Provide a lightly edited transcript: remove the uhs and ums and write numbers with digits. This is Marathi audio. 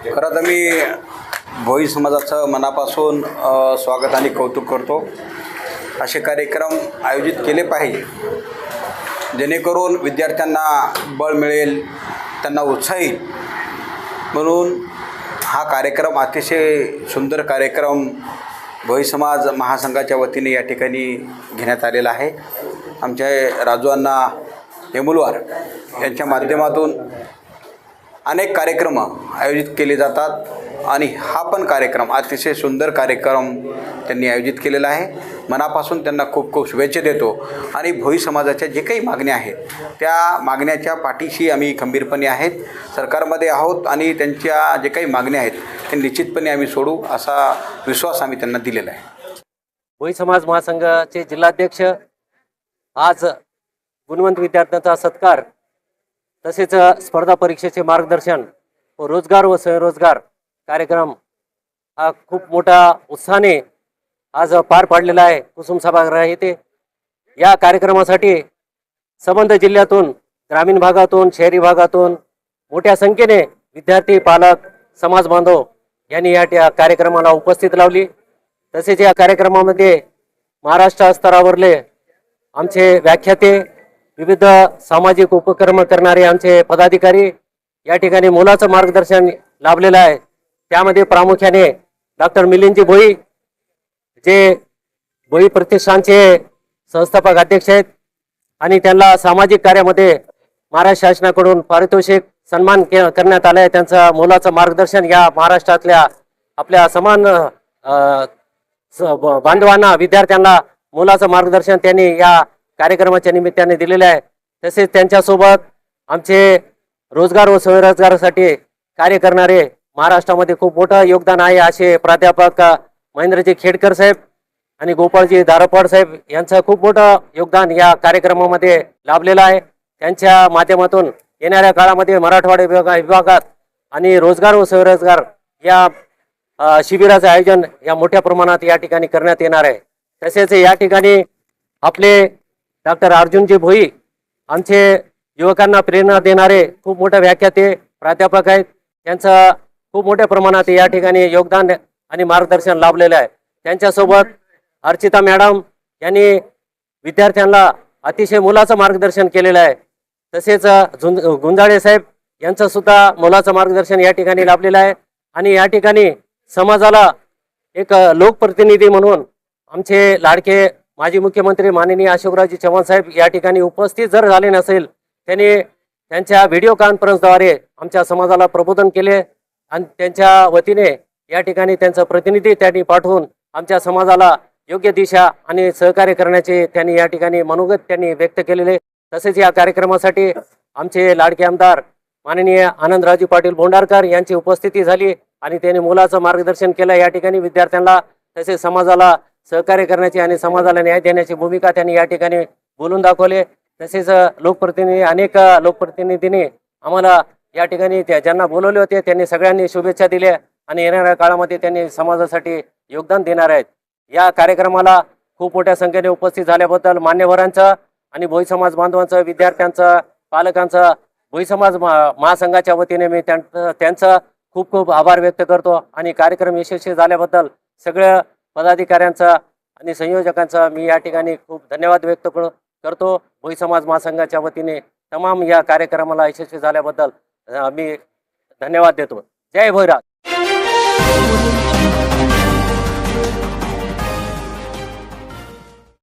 खरं तर मी भोई समाजाचं मनापासून स्वागत आणि कौतुक करतो। असे कार्यक्रम आयोजित केले पाहिजे जेणेकरून विद्यार्थ्यांना बळ मिळेल, त्यांना उत्साह येईल। म्हणून हा कार्यक्रम अतिशय सुंदर कार्यक्रम भोई समाज महासंघाच्या वतीने या ठिकाणी घेण्यात आलेला आहे। आमचे राजू अण्णा हेमुलवार यांच्या माध्यमातून अनेक कार्यक्रम आयोजित केले जातात आणि हा पण कार्यक्रम अतिशय सुंदर कार्यक्रम त्यांनी आयोजित केलेला आहे। मनापासून त्यांना खूप खूप शुभेच्छा देतो आणि भोई समाजाच्या जे काही मागण्या आहेत त्या मागण्याच्या पाठीशी आम्ही खंबीरपणे आहेत, सरकारमध्ये आहोत आणि त्यांच्या जे काही मागण्या आहेत ते निश्चितपणे आम्ही सोडू असा विश्वास आम्ही त्यांना दिलेला आहे। भोई समाज महासंघाचे जिल्हाध्यक्ष आज गुणवंत विद्यार्थ्यांचा सत्कार तसेच स्पर्धा परीक्षेचे मार्गदर्शन व रोजगार व स्वयंरोजगार कार्यक्रम हा खूप मोठा उत्साहाने आज पार पाडलेला आहे कुसुम सभागृह येथे। या कार्यक्रमासाठी संबंध जिल्ह्यातून, ग्रामीण भागातून, शहरी भागातून मोठ्या संख्येने विद्यार्थी, पालक, समाज बांधव यांनी या कार्यक्रमाला उपस्थित लावली। तसेच या कार्यक्रमामध्ये महाराष्ट्र स्तरावरले आमचे व्याख्याते, विविध सामाजिक उपक्रम करणारे आमचे पदाधिकारी या ठिकाणी मोलाचं मार्गदर्शन लाभलेलं आहे। त्यामध्ये प्रामुख्याने डॉक्टर मिलिंदजी भोई जे भोई प्रतिष्ठानचे संस्थापक अध्यक्ष आहेत आणि त्यांना सामाजिक कार्यामध्ये महाराष्ट्र शासनाकडून पारितोषिक सन्मान करण्यात आला आहे। त्यांचं मोलाचं मार्गदर्शन या महाराष्ट्रातल्या आपल्या समान बांधवांना, विद्यार्थ्यांना मोलाचं मार्गदर्शन त्यांनी या कार्यक्रमाच्या निमित्ताने दिलेले आहे। तसेच त्यांच्यासोबत आमचे रोजगार व स्वयंरोजगारासाठी कार्य करणारे महाराष्ट्रामध्ये खूप मोठं योगदान आहे असे प्राध्यापक महेंद्रजी खेडकर साहेब आणि गोपाळजी धारपवाड साहेब यांचं खूप मोठं योगदान या कार्यक्रमामध्ये लाभलेलं आहे। त्यांच्या माध्यमातून येणाऱ्या काळामध्ये मराठवाडा विभागात आणि रोजगार व स्वयंरोजगार या शिबिराचं आयोजन या मोठ्या प्रमाणात या ठिकाणी करण्यात येणार आहे। तसेच या ठिकाणी आपले डॉक्टर अर्जुनजी भोई आमचे युवकांना प्रेरणा देणारे खूप मोठे व्याख्याते प्राध्यापक आहेत। त्यांचं खूप मोठ्या प्रमाणात या ठिकाणी योगदान आणि मार्गदर्शन लाभलेलं आहे। त्यांच्यासोबत अर्चिता मॅडम यांनी विद्यार्थ्यांना अतिशय मोलाचं मार्गदर्शन केलेलं आहे। तसेच गुंजाळे साहेब यांचं सुद्धा मोलाचं मार्गदर्शन या ठिकाणी लाभलेलं आहे। आणि या ठिकाणी समाजाला एक लोकप्रतिनिधी म्हणून आमचे लाडके माजी मुख्यमंत्री माननीय अशोकरावजी चव्हाण साहेब या ठिकाणी उपस्थित जर झाले नसेल, त्यांनी त्यांच्या व्हिडिओ कॉन्फरन्सद्वारे आमच्या समाजाला प्रबोधन केले आणि त्यांच्या वतीने या ठिकाणी त्यांचं प्रतिनिधी त्यांनी पाठवून आमच्या समाजाला योग्य दिशा आणि सहकार्य करण्याचे त्यांनी या ठिकाणी मनोगत त्यांनी व्यक्त केलेले। तसेच या कार्यक्रमासाठी आमचे लाडके आमदार माननीय आनंदरावजी पाटील बोंडारकर यांची उपस्थिती झाली आणि त्यांनी मोलाचं मार्गदर्शन केलं। या ठिकाणी विद्यार्थ्यांना तसेच समाजाला सहकार्य करण्याची आणि समाजाला न्याय देण्याची भूमिका त्यांनी या ठिकाणी बोलून दाखवले। तसेच अनेक लोकप्रतिनिधींनी आम्हाला या ठिकाणी ज्यांना बोलवले होते त्यांनी सगळ्यांनी शुभेच्छा दिल्या आणि येणाऱ्या काळामध्ये त्यांनी समाजासाठी योगदान देणार आहेत। या कार्यक्रमाला खूप मोठ्या संख्येने उपस्थित झाल्याबद्दल मान्यवरांचं आणि भोई समाज बांधवांचं, विद्यार्थ्यांचं, पालकांचं, भोई समाज महासंघाच्या वतीने मी त्यांचं खूप खूप आभार व्यक्त करतो आणि कार्यक्रम यशस्वी झाल्याबद्दल सगळ्या पदाधिकाऱ्यांचा आणि संयोजकांचा मी या ठिकाणी खूप धन्यवाद व्यक्त करतो। भोई समाज महासंघाच्या वतीने तमाम या कार्यक्रमाला यशस्वी झाल्याबद्दल मी धन्यवाद देतो। जय भोईराज।